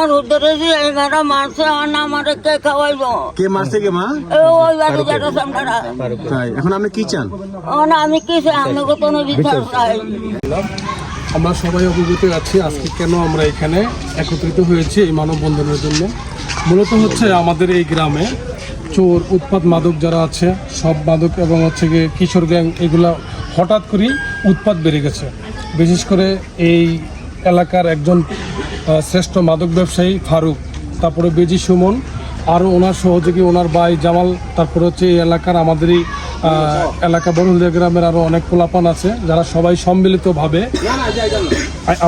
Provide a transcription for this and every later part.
আমার ধরেছি এই মেয়েটা মারছে আর না আমারে কে খাওয়াইবো কে মারছে কে মা? ওই বাড়ি যেটা সামনারা তাই এখন আপনি কি চান? না আমি কি চাই আমি কোনো বিচার চাই। আমরা সবাই অবগত আছি আজকে কেন আমরা এখানে একত্রিত হয়েছি এই মানববন্ধনের জন্য। মূলত হচ্ছে আমাদের এই গ্রামে চোর উৎপাত মাদক যারা আছে সব মাদক এবং হচ্ছে গিয়ে কিশোর গ্যাং এগুলা হঠাৎ করেই উৎপাত বেড়ে গেছে। বিশেষ করে এই এলাকার একজন শ্রেষ্ঠ মাদক ব্যবসায়ী ফারুক, তারপরে বেজি সুমন, আরও ওনার সহযোগী ওনার ভাই জামাল, তারপরে হচ্ছে এই এলাকার আমাদেরই এলাকা বড়হলদিয়া গ্রামের আরও অনেক পোলাপান আছে যারা সবাই সম্মিলিতভাবে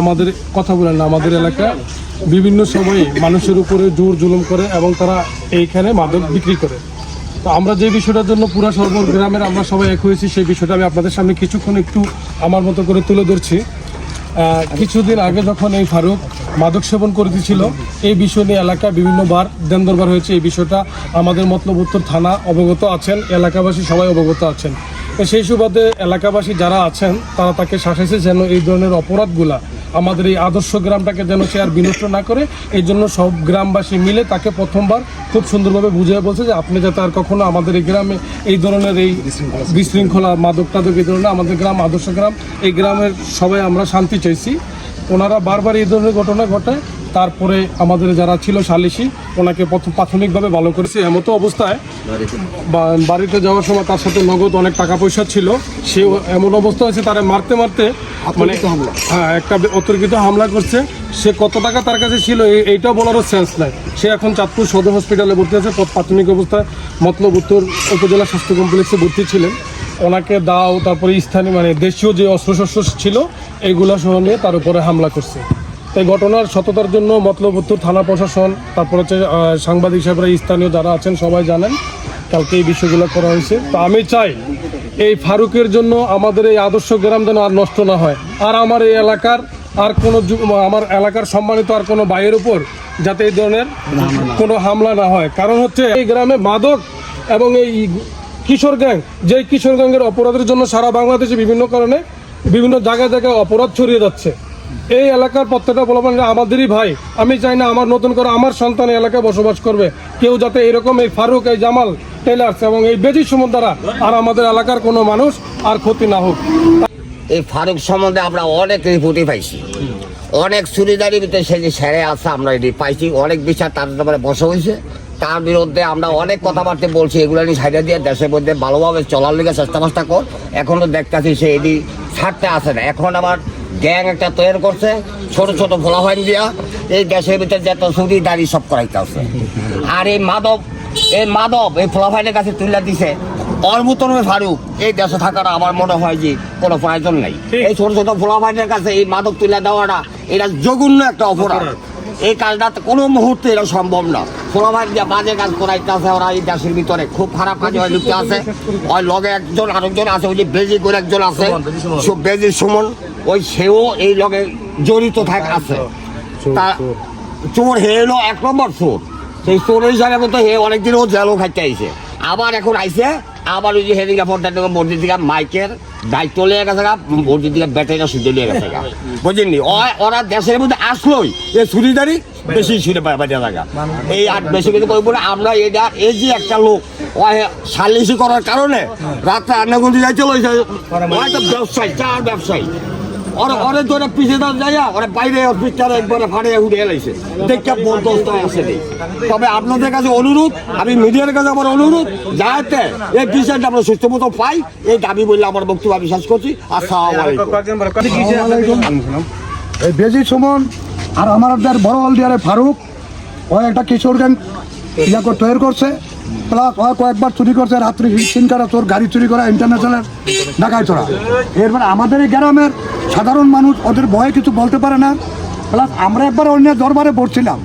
আমাদের কথা বলেন না, আমাদের এলাকা বিভিন্ন সময়ে মানুষের উপরে জোর জুলুম করে এবং তারা এইখানে মাদক বিক্রি করে। তো আমরা যে বিষয়টার জন্য পুরা সর্বগ্রামের আমরা সবাই এক হয়েছি সেই বিষয়টা আমি আপনাদের সামনে কিছুক্ষণ একটু আমার মতো করে তুলে ধরছি। কিছুদিন আগে যখন এই ফারুক মাদক সেবন করে দিয়েছিল এই বিষয় নিয়ে এলাকায় বিভিন্নবার দেন দরবার হয়েছে। এই বিষয়টা আমাদের মতলব উত্তর থানা অবগত আছেন, এলাকাবাসী সবাই অবগত আছেন। সেই সুবাদে এলাকাবাসী যারা আছেন তারা তাকে শাসাইছে যেন এই ধরনের অপরাধগুলা আমাদের এই আদর্শ গ্রামটাকে যেন সে আর বিনষ্ট না করে। এই জন্য সব গ্রামবাসী মিলে তাকে প্রথমবার খুব সুন্দরভাবে বুঝিয়ে বলছে যে আপনি যাতে আর কখনো আমাদের এই গ্রামে এই ধরনের এই বিশৃঙ্খলা মাদক টাদক এই ধরনের আমাদের গ্রাম আদর্শ গ্রাম, এই গ্রামের সবাই আমরা শান্তি চাইছি। ওনারা বারবার এই ধরনের ঘটনা ঘটায়। তারপরে আমাদের যারা ছিল সালিশি ওনাকে প্রথম প্রাথমিকভাবে ভালো করেছে। এমতো অবস্থায় বাড়িতে যাওয়ার সময় তার সাথে নগদ অনেক টাকা পয়সা ছিল। সে এমন অবস্থা হয়েছে তারা মারতে মারতে মানে হ্যাঁ একটা অতর্কিত হামলা করছে। সে কত টাকা তার কাছে ছিল এইটাও বলারও সেন্স নাই। সে এখন চাঁদপুর সদর হসপিটালে ভর্তি আছে। প্রাথমিক অবস্থায় মতলব উত্তর উপজেলা স্বাস্থ্য কমপ্লেক্সে ভর্তি ছিলেন। ওনাকে দাও তারপরে স্থানীয় মানে দেশীয় যে অস্ত্রশস্ত্র ছিল এইগুলো সহ নিয়ে তার উপরে হামলা করছে। তাই ঘটনার সততার জন্য মতলব উত্তর থানা প্রশাসন, তারপর হচ্ছে সাংবাদিক সাহেবরা স্থানীয় যারা আছেন সবাই জানেন কালকে এই বিষয়গুলো করা হয়েছে। তো আমি চাই এই ফারুকের জন্য আমাদের এই আদর্শ গ্রাম যেন আর নষ্ট না হয়, আর আমার এই এলাকার আর কোনো আমার এলাকার সম্মানিত আর কোনো ভাইয়ের উপর যাতে এই ধরনের কোনো হামলা না হয়। কারণ হচ্ছে এই গ্রামে মাদক এবং এই কিশোর গ্যাং, যেই কিশোর গ্যাংয়ের অপরাধের জন্য সারা বাংলাদেশে বিভিন্ন কারণে বিভিন্ন জায়গায় জায়গায় অপরাধ ছড়িয়ে যাচ্ছে। এই এলাকার প্রত্যেকটা বলবেন আমাদেরই ভাই। আমি চাই না আমার নতুন করে আমার সন্তান এলাকায় বসবাস করবে কেউ যাতে এরকম এই ফারুক, এই জামাল টেলার্স এবং এই বেজি সুমন দ্বারা আর আমাদের এলাকার কোনো মানুষ আর ক্ষতি না হোক। এই ফারুক সম্বন্ধে আমরা অনেক রিপোর্টই পাইছি, অনেক চুরিদারির ভিতরে সে যে সেরে আছে আমরা এটি পাইছি, অনেক বিচার তার ব্যাপারে বসা হয়েছে। তার বিরুদ্ধে আমরা অনেক কথাবার্তা বলছি, এগুলো নিয়ে সাইডে দিয়ে দেশের মধ্যে ভালোভাবে চলার লিগে চেষ্টা কর। এখনও দেখতেছি সে এটি ছাড়তে আসে না। এখন আমার গ্যাং একটা তৈরি করছে ছোট ছোট ফলাফাইন দিয়া এই দেশের ভিতরে যত চুরি দাড়ি সব করাইতে আছে। আর এই মাদক এই ফলাফাইনের কাছে তুলে দিছে ওর মতন ফারুক এই দেশে থাকাটা আমার মনে হয় যে কোনো প্রয়োজন নেই। এই ছোট ছোট ফলাফাইনের কাছে এই মাদক তুলে দেওয়াটা এটা জঘন্য একটা অপরাধ। এই কাজটা কোনো মুহূর্তে এটা সম্ভব না। ফলাফাইন যে বাজে কাজ করাইতে আছে ওরা এই দেশের ভিতরে খুব খারাপ কাজে হয় লিপ্ত আছে। ওই লগে একজন আরেকজন আছে, ওই যে বেজি করে একজন আছে বেজি সুমন, ওই সেও এই লগে জড়িত আছে। তা চোর হে এলো 1 নম্বর চোর। সেই চোর হিসাবে মতো হে অনেকদিনও জেলও খাইতে আইছে, আবার এখন আইছে আবার ওই যে হেদিকে মসজিদ দিকে মাইকের দায়িত্ব লিয়ে গেছে গা, মসজিদ দিকে ব্যাটারিটা সুযোগ লিয়ে গেছে গা, বুঝলেননি? ওরা দেশের মধ্যে আসলোই এই চুরিদারি বেশি ছুটে বাড়িয়ে থাকা এই আর বেশি কিছু করবো না আমরা। এটা এই যে একটা লোক সালিশি করার কারণে রাত্রে আন্নাগুন্দি যাইছিল, ব্যবসায়ী চার ব্যবসায়ী অনেক ধরে পিছিয়ে দাঁড় যাইয়া ওরা বাইরে হসপিটালে একবারে ফাড়িয়ে উঠে এলাইছে দেখে বন্ধস্থায় আসে নেই। তবে আপনাদের কাছে অনুরোধ, আমি মিডিয়ার কাছে আমার অনুরোধ যাতে এই বিষয়টা আমরা সুস্থ মতো পাই, এই দাবি বললে আমার বক্তব্য আমি শেষ করছি। আসসালামু আলাইকুম। এই বেজি সুমন আর আমার বড়হলদিয়ার ফারুক ও একটা কিশোর গ্যাং তৈরি করছে, প্লাস ও কয়েকবার চুরি করছে, রাত্রি সিন কাটা চোর, গাড়ি চুরি করা, ইন্টারন্যাশনাল ঢাকায় চড়া। এরপরে আমাদের এই গ্রামের সাধারণ মানুষ ওদের ভয়ে কিছু বলতে পারে না। প্লাস আমরা একবার অন্য দরবারে বসছিলাম,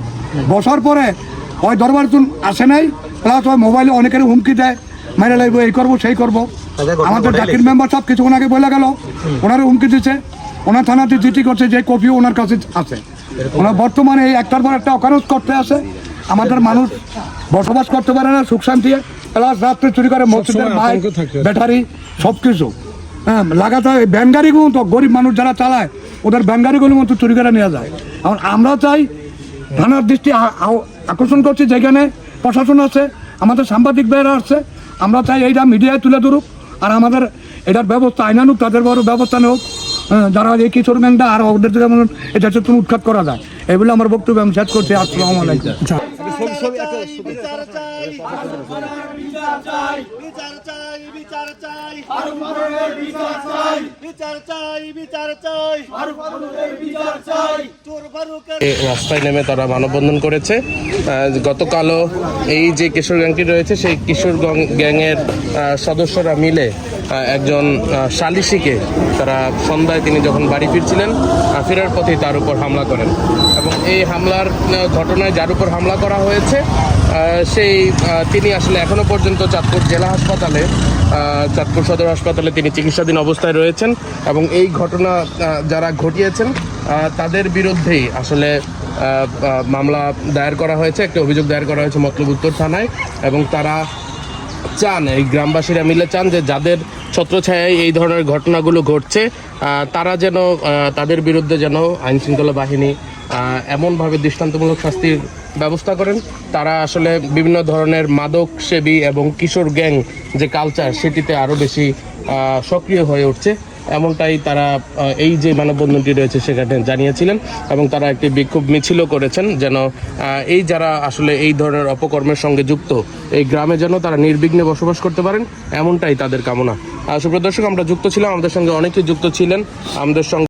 বসার পরে ওই দরবার আসে নাই। প্লাস ওই মোবাইলে অনেকের হুমকি দেয়, মেরে লাগবো, এই করবো সেই করবো। আমাদের জাকির মেম্বার সব কিছু ওনাকে বলে গেল, ওনারও হুমকি দিচ্ছে। ওনার থানাতে চিঠি করছে, যে কপিও ওনার কাছে আছে। ওনার বর্তমানে এই একটার পর একটা অকারণ করতে আসে। আমাদের মানুষ বসবাস করতে পারে না সুখ শান্তি। প্লাস রাত্রে চুরি করে মসজিদের বাইক, ব্যাটারি সব কিছু। হ্যাঁ, লাগাতার ভ্যান গাড়িগুলো তো গরিব মানুষ যারা চালায় ওদের ভ্যান গাড়িগুলোর মতো চুরি করে নেওয়া যায়। এখন আমরা চাই থানার দৃষ্টি আকর্ষণ করছি, যেখানে প্রশাসন আছে, আমাদের সাংবাদিক ভাইয়েরা আছে। আমরা চাই এইটা মিডিয়ায় তুলে ধরুক, আর আমাদের এটার ব্যবস্থা আইনানুক, তাদের বড় ব্যবস্থা নেওক, যারা এই কিশোর গ্যাংটা আর ওদের যেমন এটা হচ্ছে উৎখাত করা যায়। এগুলো আমার বক্তব্য আমি শেষ করছি। আসসালামু আলাইকুম। রাস্তায় নেমে তারা মানববন্ধন করেছে। গতকালও এই যে কিশোর গ্যাংটি রয়েছে সেই কিশোর গ্যাংয়ের সদস্যরা মিলে একজন সালিসিকে তারা সন্ধ্যায় তিনি যখন বাড়ি ফিরছিলেন, ফেরার পথেই তার উপর হামলা করেন এবং এই হামলার ঘটনায় যার উপর হামলা করা হয়েছে তিনি আসলে এখনো পর্যন্ত চাঁদপুর জেলা হাসপাতালে, চাঁদপুর সদর হাসপাতালে তিনি চিকিৎসাধীন অবস্থায় রয়েছেন এবং এই ঘটনা যারা ঘটিয়েছেন তাদের বিরুদ্ধেই আসলে মামলা দায়ের করা হয়েছে, একটা অভিযোগ দায়ের করা হয়েছে মতলব উত্তর থানায়। এবং তারা চান, এই গ্রামবাসীরা মিলে চান যে যাদের ছত্রছায়ায় এই ধরনের ঘটনাগুলো ঘটছে তারা যেন তাদের বিরুদ্ধে যেন আইনশৃঙ্খলা বাহিনী এমনভাবে দৃষ্টান্তমূলক শাস্তির ব্যবস্থা করেন। তারা আসলে বিভিন্ন ধরনের মাদক সেবী এবং কিশোর গ্যাং যে কালচার সেটিতে আরও বেশি সক্রিয় হয়ে উঠছে, এমনটাই তারা এই যে মানববন্ধনটি রয়েছে সেখানে জানিয়েছিলেন এবং তারা একটি বিক্ষোভ মিছিলও করেছেন যেন এই যারা আসলে এই ধরনের অপকর্মের সঙ্গে যুক্ত এই গ্রামে যেন তারা নির্বিঘ্নে বসবাস করতে পারেন, এমনটাই তাদের কামনা। সুপ্রিয় দর্শক, আমরা যুক্ত ছিলাম, আমাদের সঙ্গে অনেকেই যুক্ত ছিলেন, আমাদের সঙ্গে